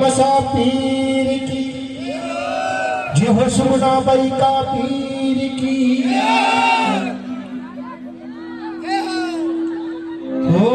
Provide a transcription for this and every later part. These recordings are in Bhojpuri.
बसा पीर की, जी हो सुमना बाई का पीर की। हो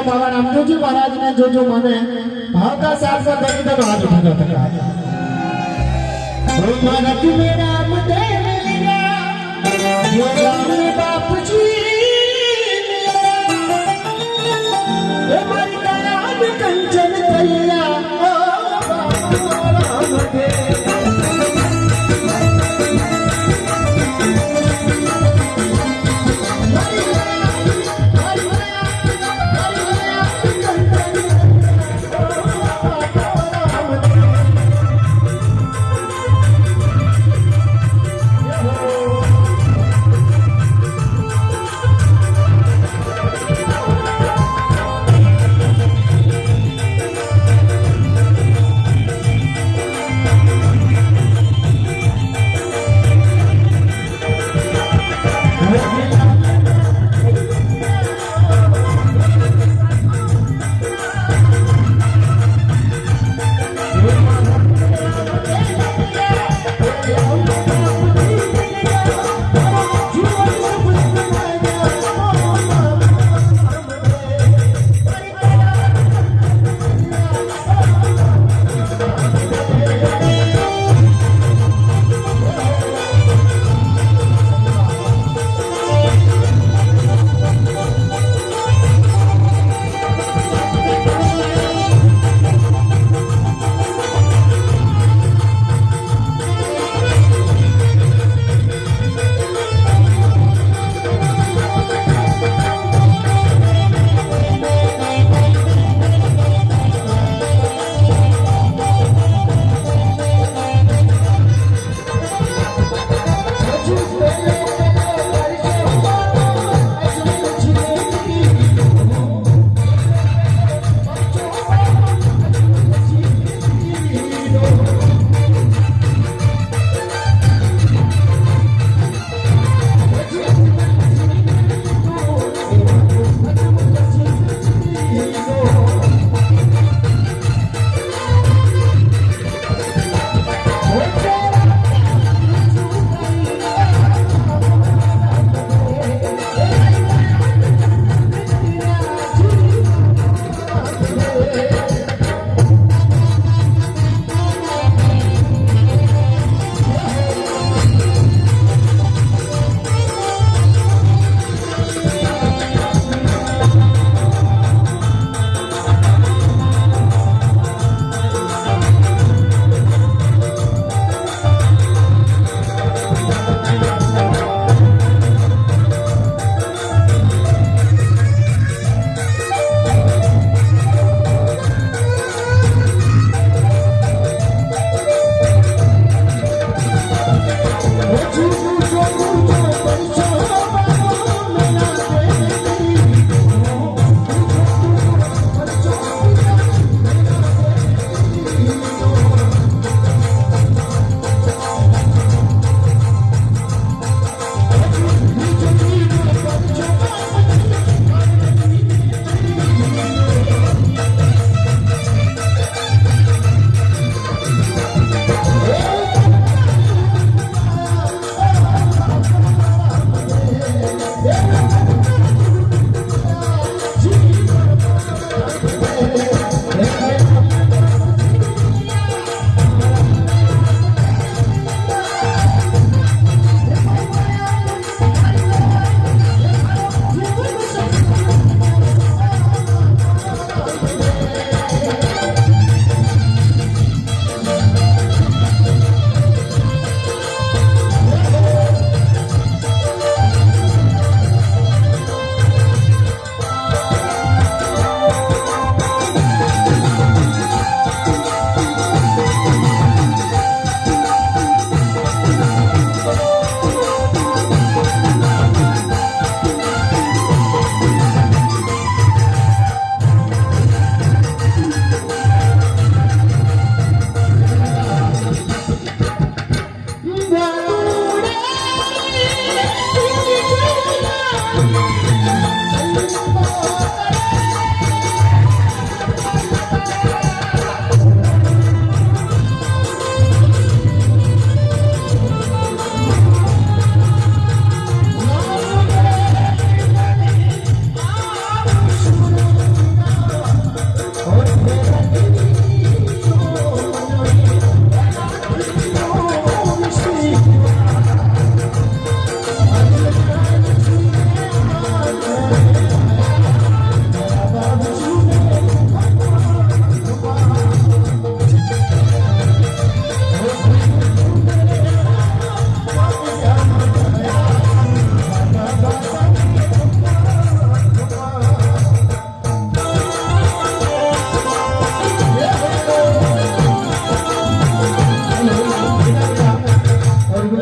बाबा रामदेव जी महाराज ने जो जो माने भाव का साथ साथ एकदम हाथ उठा था। भारत में राम देव लिया यो राम बाप जी हमारी दयाल कंचन कलिया ओ राम देव।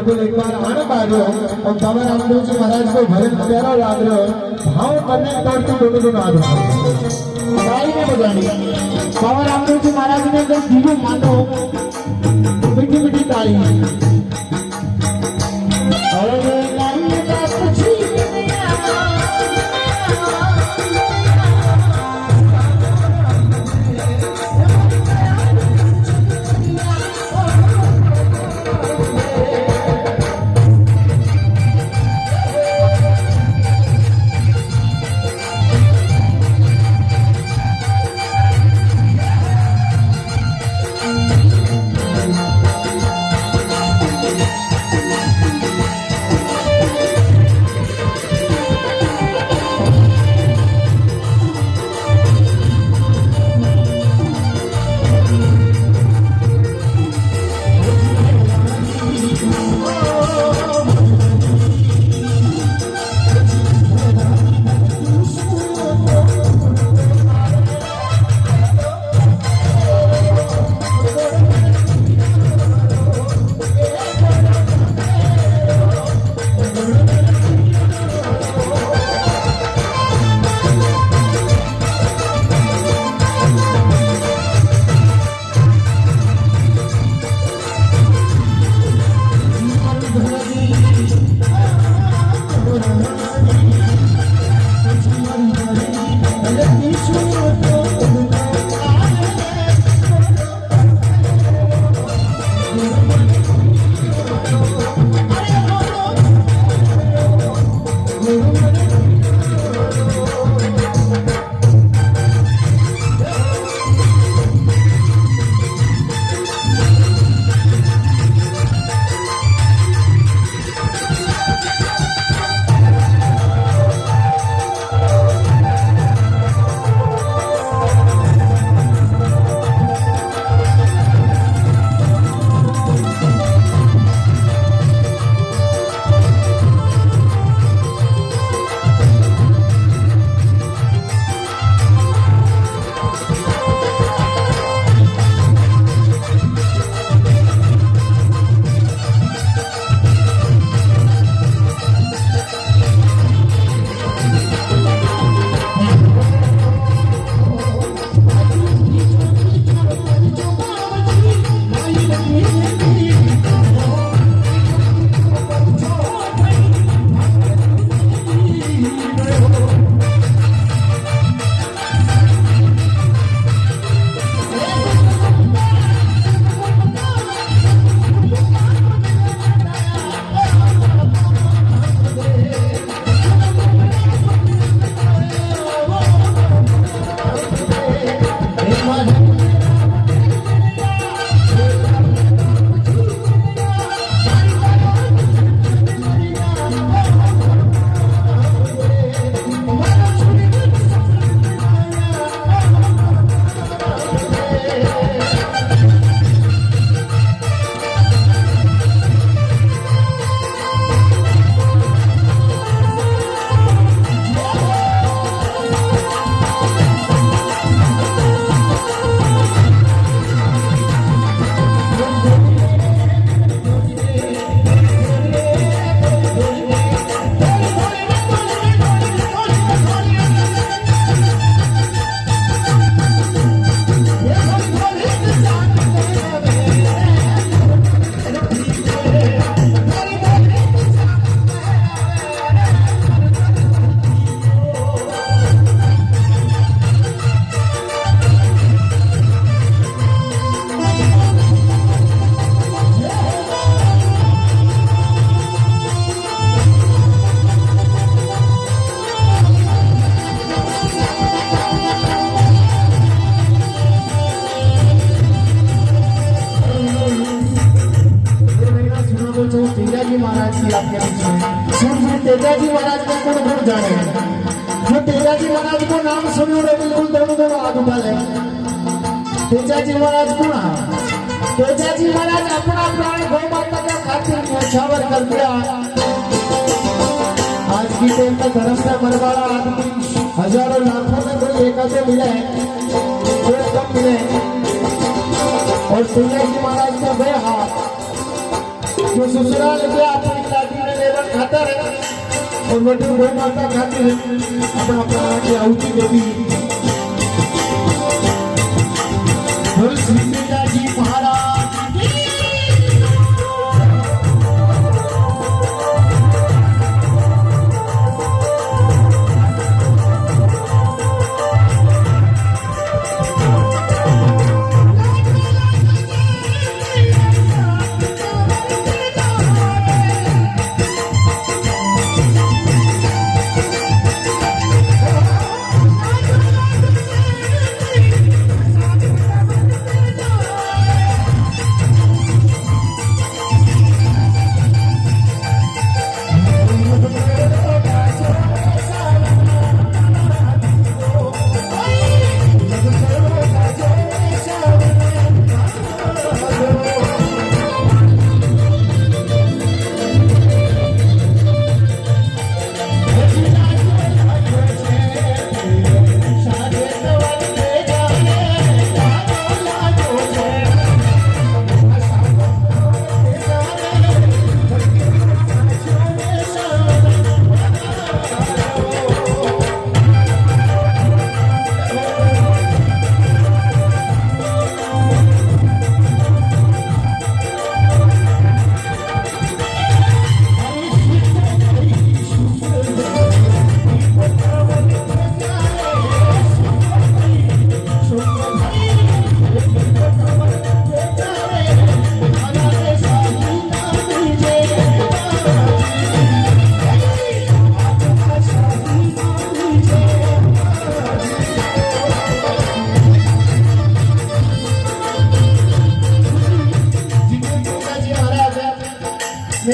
बिल्कुल एक बार आनंद आ रहा और बाबा रामदेव जी महाराज को भजन प्यारा लाग रहा भाव करने तोड़ती दोनों आ रहा गाड़ी में बजानी बाबा रामदेव जी महाराज ने एकदम दीवो मानो मीठी मीठी ताली तेजाजी महाराज को कौन भूल जाने जो तेजाजी महाराज को नाम सुनो रे बिल्कुल दोनों हाथ उठा ले। तेजाजी महाराज कौन तेजाजी महाराज अपना प्राण गौ माता का खातिर न्यौछावर कर दिया। आज की डेट में धर्म से मरवाड़ा आदमी हजारों लाखों में कोई एक आधे मिले कोई कम मिले और तेजाजी महाराज का बे हाथ जो ससुराल गया अपनी दादी ने लेवर खाता है और वटी गौ माता खाती है अपना प्राण की आहुति देती बोल श्री पिताजी महाराज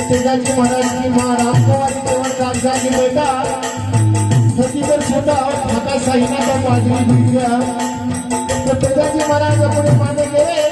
तेजाजी महाराज की माँ रामकुमारी देवर कागजा की बेटा सतीवर छोटा मका साइना का पादरी भी गया तो तेजाजी महाराज अपने माने गए